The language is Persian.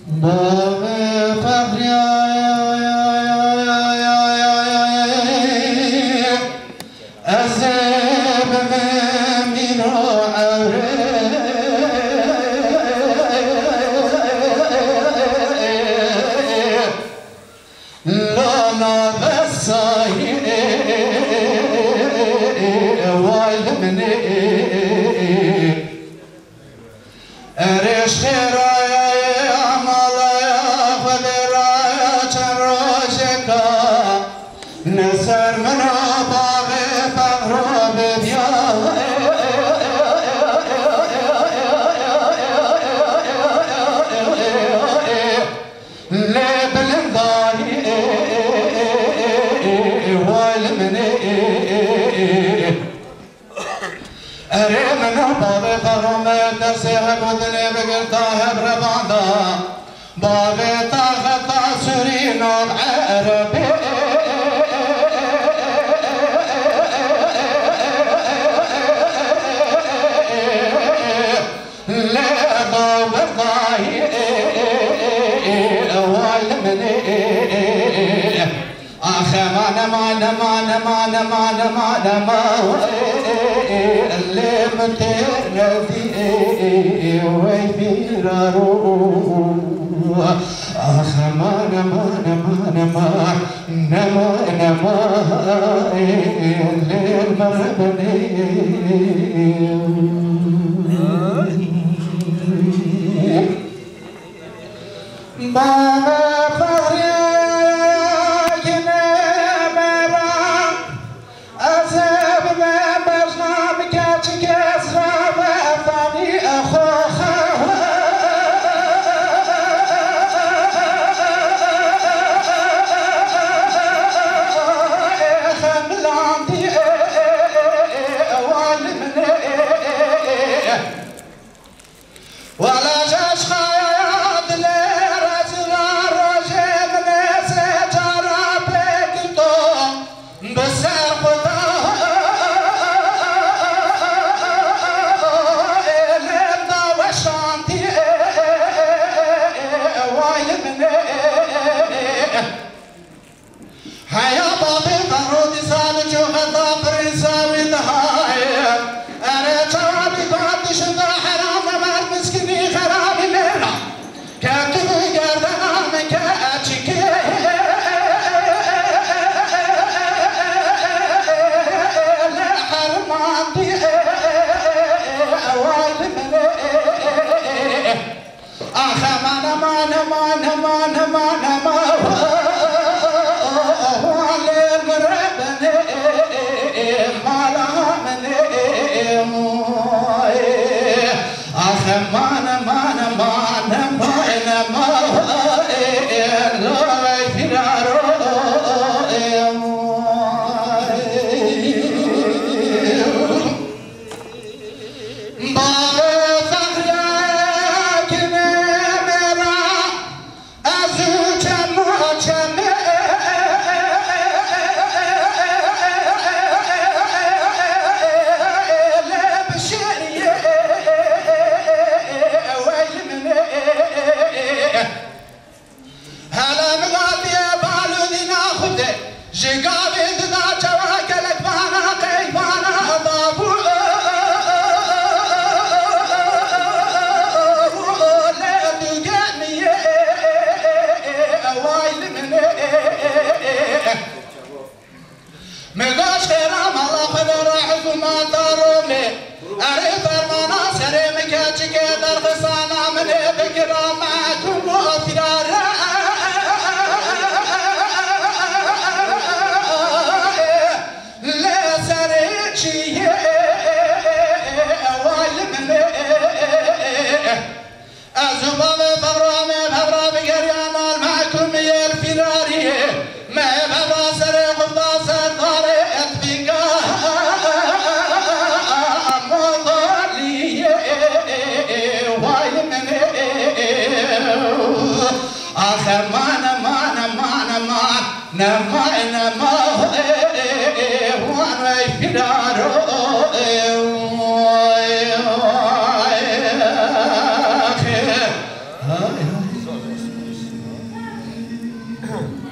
باب فخری از بغمی رو عوره لانا بسایی والمنی ارش خیرای عمالای خود رای چند روشکا نسر منو باغ فقر رو ببیا لبلن دایی والمنی اره منو باغ فقر میں دسے حبودنے بگرتا ہے برباندا باغ طاقتا سورین و عربی لبا وضعي والمني آخر ما اللي متردي ويبيرارو آخر ما اللي مربني بابا हाँ